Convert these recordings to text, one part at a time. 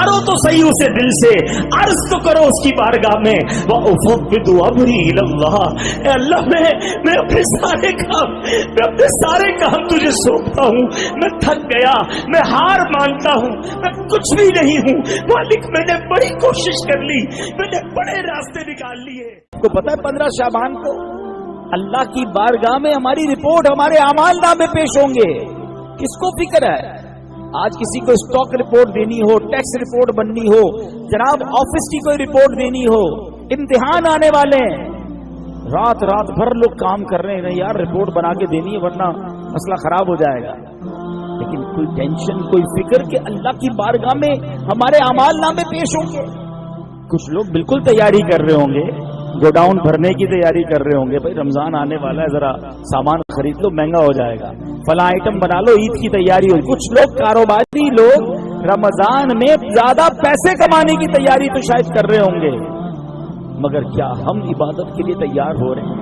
पुकारो तो सही उसे दिल से, अर्ज तो करो उसकी बारगाह में, व उफ़व्विदु अमरी इलल्लाह। ए अल्लाह मैं अपने सारे काम तुझे सौंपता हूँ। मैं थक गया, मैं हार मानता हूँ, मैं कुछ भी नहीं हूँ मालिक। मैंने बड़ी कोशिश कर ली, मैंने बड़े रास्ते निकाल लिए। आपको पता है 15 शाबान को अल्लाह की बारगाह में हमारी रिपोर्ट, हमारे अमाल नामे पेश होंगे। किसको फिक्र है? आज किसी को स्टॉक रिपोर्ट देनी हो, टैक्स रिपोर्ट बननी हो, जनाब ऑफिस की कोई रिपोर्ट देनी हो, इम्तिहान आने वाले हैं, रात भर लोग काम कर रहे हैं यार रिपोर्ट बना के देनी है वरना मसला खराब हो जाएगा। लेकिन कोई टेंशन, कोई फिक्र कि अल्लाह की बारगाह में हमारे अमाल नामे पेश होंगे। कुछ लोग बिल्कुल तैयारी कर रहे होंगे, गोडाउन भरने की तैयारी कर रहे होंगे, भाई रमजान आने वाला है, जरा सामान खरीद लो, महंगा हो जाएगा, फला आइटम बना लो, ईद की तैयारी हो। कुछ लोग कारोबारी लोग रमजान में ज्यादा पैसे कमाने की तैयारी तो शायद कर रहे होंगे, मगर क्या हम इबादत के लिए तैयार हो रहे हैं?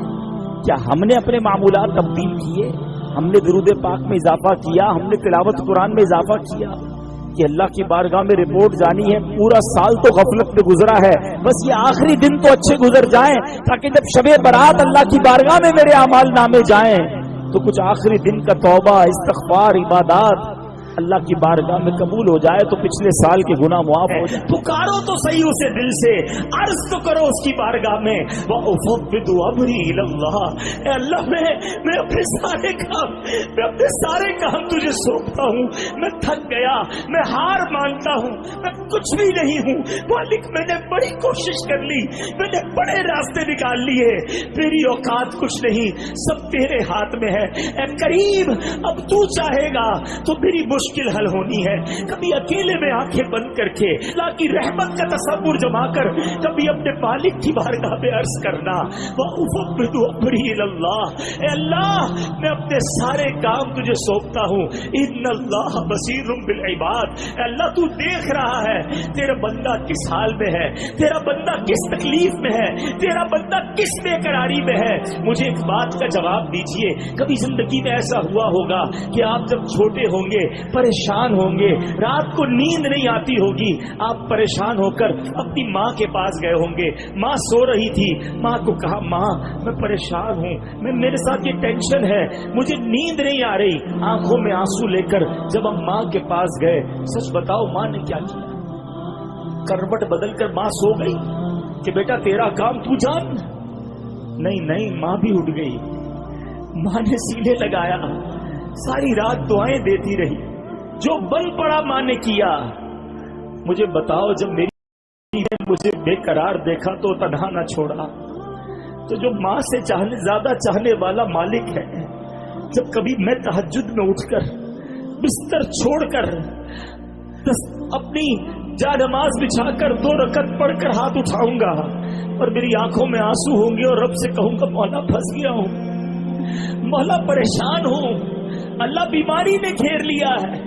क्या हमने अपने मामूलात तब्दील किए? हमने दुरूद पाक में इजाफा किया? हमने तिलावत कुरान में इजाफा किया? कि अल्लाह की बारगाह में रिपोर्ट जानी है, पूरा साल तो गफलत में गुजरा है, बस ये आखिरी दिन तो अच्छे गुजर जाएं ताकि जब शबे बरात अल्लाह की बारगाह में मेरे अमाल नामे जाएं तो कुछ आखिरी दिन का तौबा, इस्तग़फ़ार, इबादत अल्लाह की बारगाह में कबूल हो जाए तो पिछले साल के गुनाह मुआफ हो जाए। पुकारो तो सही उसे दिल से, अर्ज तो करो उसकी बारगाह में, व उफ़व्विदु अमरी इलल्लाह। ए अल्लाह मैं अपने सारे काम तुझे सौंपता हूँ। मैं थक गया, मैं हार मानता हूँ, मैं कुछ भी नहीं हूँ मालिक। मैंने बड़ी कोशिश कर ली, मैंने बड़े रास्ते निकाल लिए, मेरी औकात कुछ नहीं, सब तेरे हाथ में है। ए करीम, अब तू चाहेगा तो मेरी मुश्किल हल होनी है। कभी अकेले में आंखें बंद करके अल्लाह की रहमत का तसव्वुर जमा कर कभी अपने मालिक की बारगाह में अर्ज करना, व उफ़व्विदु अमरी इलल्लाह। ए अल्लाह, मैं अपने सारे काम तुझे सौंपता हूँ। इन्नल्लाह बसीरुम बिल इबाद। ए अल्लाह, तू देख रहा है तेरा बंदा किस हाल में है, तेरा बंदा किस तकलीफ में है, तेरा बंदा किस बेकरारी में है। मुझे एक बात का जवाब दीजिए, कभी जिंदगी में ऐसा हुआ होगा कि आप जब छोटे होंगे, परेशान होंगे, रात को नींद नहीं आती होगी, आप परेशान होकर अपनी माँ के पास गए होंगे, माँ सो रही थी, माँ को कहा माँ मैं परेशान हूँ, मेरे साथ ये टेंशन है, मुझे नींद नहीं आ रही। आंखों में आंसू लेकर जब हम माँ के पास गए, सच बताओ माँ ने क्या किया? करवट बदलकर माँ सो गई कि बेटा तेरा काम तू जान? नहीं, माँ भी उठ गई। माँ ने सीने लगाया, सारी रात दुआएं देती रही, जो बन पड़ा माँ ने किया। मुझे बताओ, जब मेरी ने मुझे बेकरार देखा तो तन्हा न छोड़ा, तो जो माँ से ज्यादा चाहने वाला मालिक है, जब कभी मैं तहज्जुद में उठकर बिस्तर छोड़कर अपनी जानमाज बिछाकर 2 रकत पढ़कर हाथ उठाऊंगा और मेरी आंखों में आंसू होंगे और रब से कहूंगा मौला फंस गया हूं, मौला परेशान हूं, अल्लाह बीमारी ने घेर लिया है,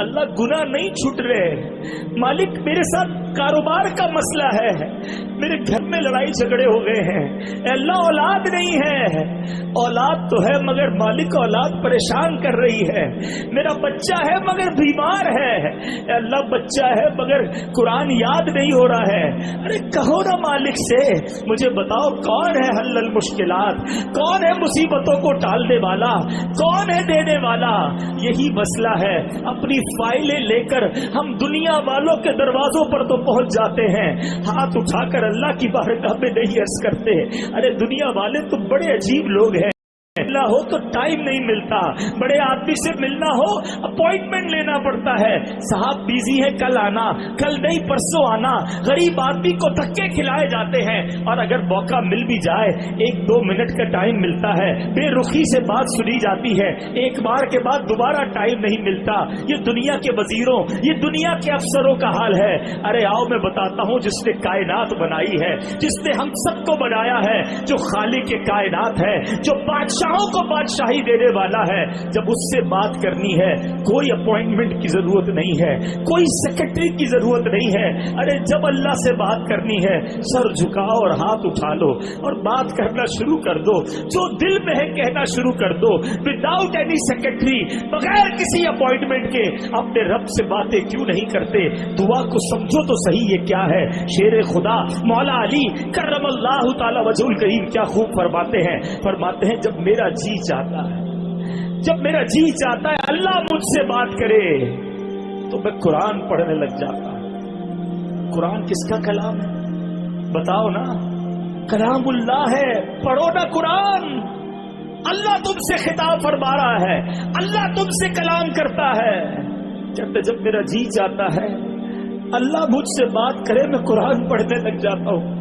अल्लाह गुनाह नहीं छूट रहे, मालिक मेरे साथ कारोबार का मसला है, मेरे घर में लड़ाई झगड़े हो गए हैं, अल्लाह औलाद नहीं है, औलाद तो है मगर मालिक औलाद परेशान कर रही है, मेरा बच्चा है मगर बीमार है, अल्लाह बच्चा है मगर कुरान याद नहीं हो रहा है। अरे कहो ना मालिक से, मुझे बताओ कौन है हल्लल मुश्किलात, कौन है मुसीबतों को टालने वाला, कौन है देने वाला? यही मसला है। अपनी फाइलें लेकर हम दुनिया वालों के दरवाजों पर तो पहुंच जाते हैं, हाथ उठाकर अल्लाह की बारगाह में नहीं अर्ज करते। अरे दुनिया वाले तो बड़े अजीब लोग हैं, मिलना हो तो टाइम नहीं मिलता, बड़े आदमी से मिलना हो अपॉइंटमेंट लेना पड़ता है, साहब बिजी है कल आना, कल नहीं परसों आना, गरीब आदमी को धक्के खिलाए जाते हैं और अगर मौका मिल भी जाए 1-2 मिनट का टाइम मिलता है, बेरुखी से बात सुनी जाती है, एक बार के बाद दोबारा टाइम नहीं मिलता। ये दुनिया के वजीरों, ये दुनिया के अफसरों का हाल है। अरे आओ मैं बताता हूँ, जिसने कायनात बनाई है, जिसने हम सबको बनाया है, जो खालिक के कायनात है, जो बादशाह गुनाहों को बादशाही देने वाला है। जब उससे बात करनी है कोई अपॉइंटमेंट की जरूरत नहीं है, कोई सेक्रेटरी की जरूरत नहीं है। अरे जब अल्लाह से बात करनी है सर झुकाओ और हाथ उठा लो और बात करना शुरू कर दो। जो दिल में है कहना शुरू कर दो, विदाउट एनी सेक्रेटरी, बगैर किसी अपॉइंटमेंट के। अपने रब से बातें क्यों नहीं करते? दुआ को समझो तो सही ये क्या है। शेर खुदा मौला अली करमल्लाहु ताला वजहुल करीम क्या खूब फरमाते हैं जब मेरा जी चाहता है, जब मेरा जी चाहता है अल्लाह मुझसे बात करे तो मैं कुरान पढ़ने लग जाता हूं। कुरान किसका कलाम है बताओ ना? कलामुल्लाह है, पढ़ो ना कुरान। अल्लाह तुमसे खिताब फरमा रहा है, अल्लाह तुमसे कलाम करता है। जब मेरा जी चाहता है अल्लाह मुझसे बात करे मैं कुरान पढ़ने लग जाता हूं।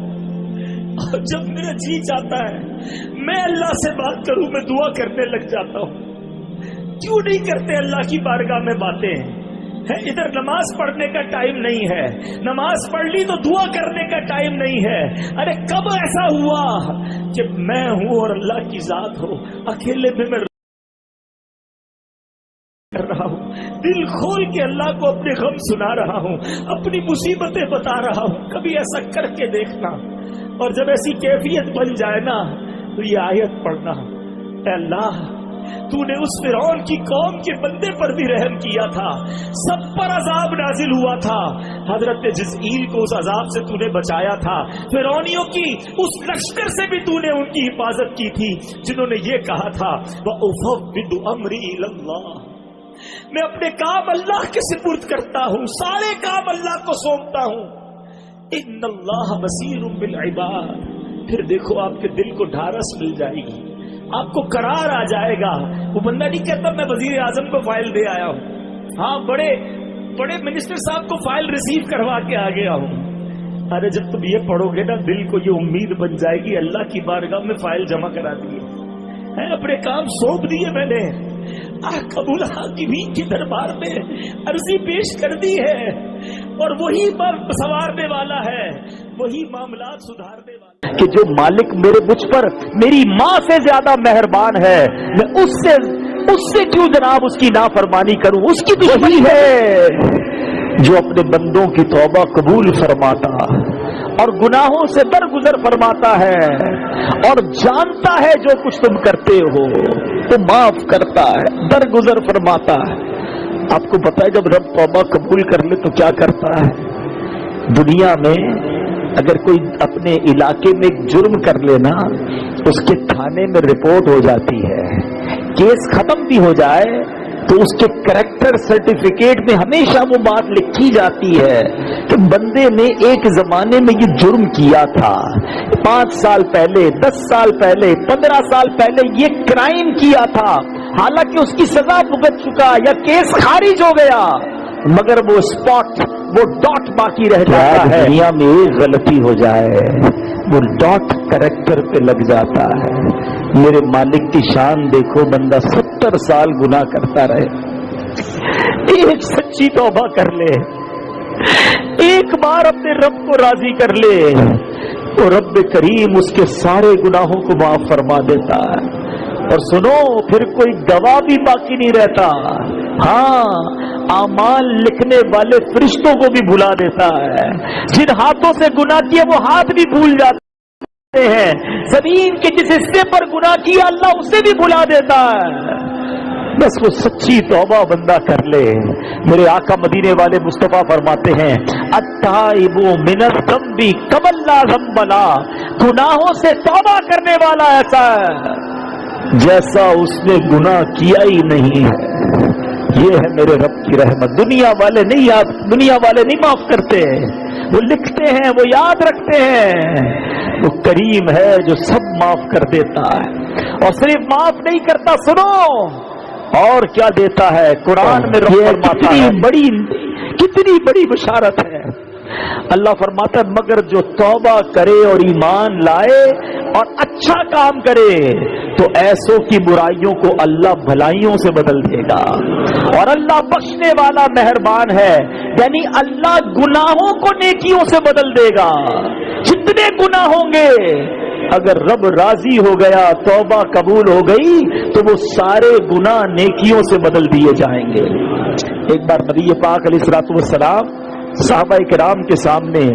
और जब मेरा जी चाहता है मैं अल्लाह से बात करूं मैं दुआ करने लग जाता हूं। क्यों नहीं करते अल्लाह की बारगाह में बातें है? इधर नमाज पढ़ने का टाइम नहीं है, नमाज पढ़ ली तो दुआ करने का टाइम नहीं है। अरे कब ऐसा हुआ कि मैं हूं और अल्लाह की जात हो, अकेले में मैं कर रहा हूं, दिल खोल के अल्लाह को अपने गम सुना रहा हूं, अपनी मुसीबतें बता रहा हूं। कभी ऐसा करके देखना। और जब ऐसी कैफियत बन जाए ना तो ये आयत पढ़ना, अल्लाह तूने उस फिरौन की कौम के बंदे पर भी रहम किया था, सब पर अजाब नाजिल हुआ था, हजरत जिज़ईल को उस अजाब से तूने बचाया था, फिरौनियों की उस लश्कर से भी तूने उनकी हिफाजत की थी जिन्होंने ये कहा था व उफ़व्विदु अम्री इलल्लाह, मैं अपने काम अल्लाह के सुपुर्द करता हूं, सारे काम अल्लाह को सौंपता हूं। इन्नल्लाह बसीरुम बिल इबाद। फिर देखो आपके दिल को ढारस मिल जाएगी, आपको करार आ जाएगा। वो बंदा नहीं कहता मैं वजीर आजम को फाइल दे आया हूं, हाँ बड़े बड़े मिनिस्टर साहब को फाइल रिसीव करवा के आ गया हूं। अरे जब तुम ये पढ़ोगे ना दिल को ये उम्मीद बन जाएगी अल्लाह की बारगाह में फाइल जमा करा दी है, अपने काम सौंप दिए मैंने, कबूल हाकिमीन के दरबार में अर्जी पेश कर दी है और वही संवारने वाला है, वही मामला सुधारने वाला कि जो मालिक मेरे मुझ पर मेरी माँ से ज्यादा मेहरबान है, मैं उससे क्यों जनाब उसकी नाफरमानी करूं? उसकी दुश्मनी है जो अपने बंदों की तौबा कबूल फरमाता और गुनाहों से दरगुजर फरमाता है और जानता है जो कुछ तुम करते हो तो माफ करता है, दरगुजर फरमाता है। आपको पता है जब रब तौबा कबूल कर ले तो क्या करता है? दुनिया में अगर कोई अपने इलाके में एक जुर्म कर लेना उसके थाने में रिपोर्ट हो जाती है, केस खत्म भी हो जाए तो उसके कैरेक्टर सर्टिफिकेट में हमेशा वो बात लिखी जाती है कि बंदे ने एक जमाने में ये जुर्म किया था, 5 साल पहले, 10 साल पहले, 15 साल पहले ये क्राइम किया था। हालांकि उसकी सजा भुगत चुका या केस खारिज हो गया मगर वो स्पॉट, वो डॉट बाकी रह जाता है। दुनिया में एक गलती हो जाए वो डॉट कैरेक्टर पे लग जाता है। मेरे मालिक की शान देखो, बंदा 70 साल गुनाह करता रहे, एक सच्ची तौबा कर ले, एक बार अपने रब को राजी कर ले तो रब करीम उसके सारे गुनाहों को माफ फरमा देता है। और सुनो फिर कोई गवाह भी बाकी नहीं रहता, हाँ आमाल लिखने वाले फरिश्तों को भी भुला देता है। जिन हाथों से गुनाह किया वो हाथ भी भूल जाते हैं, जमीन के जिस हिस्से पर गुनाह किया अल्लाह उसे भी भुला देता है। बस वो सच्ची तौबा बंदा कर ले। मेरे आका मदीने वाले मुस्तफा फरमाते हैं अत्ताइबु मिनज़ ज़ंबी कमल्ला ज़ंबला, गुनाहों से तौबा करने वाला ऐसा है जैसा उसने गुनाह किया ही नहीं है। ये है मेरे रब की रहमत। दुनिया वाले नहीं माफ करते, वो लिखते हैं, वो याद रखते हैं। वो करीम है जो सब माफ कर देता है और सिर्फ माफ नहीं करता, सुनो और क्या देता है। कुरान में कितनी बड़ी बशारत है। अल्लाह फरमाता है मगर जो तौबा करे और ईमान लाए और अच्छा काम करे तो ऐसों की बुराइयों को अल्लाह भलाइयों से बदल देगा और अल्लाह बख्शने वाला मेहरबान है। यानी अल्लाह गुनाहों को नेकियों से बदल देगा। जितने गुनाह होंगे اگر رب راضی ہو گیا، توبہ قبول ہو گئی، تو وہ سارے گناہ نیکیوں سے بدل دیے جائیں گے۔ ایک بار نبی پاک علیہ الصلوۃ والسلام صحابہ کرام کے سامنے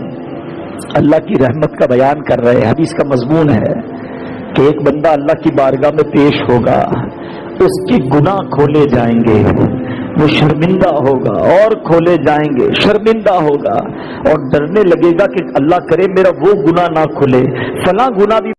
اللہ کی رحمت کا بیان کر رہے ہیں۔ حدیث کا مضمون ہے کہ ایک بندہ اللہ کی بارگاہ میں پیش ہوگا، اس کے گناہ کھولے جائیں گے، وہ شرمندہ ہوگا، اور کھولے جائیں گے، شرمندہ ہوگا، اور ڈرنے لگے گا کہ اللہ کرے میرا وہ گناہ نہ کھلے، فلاں گناہ بھی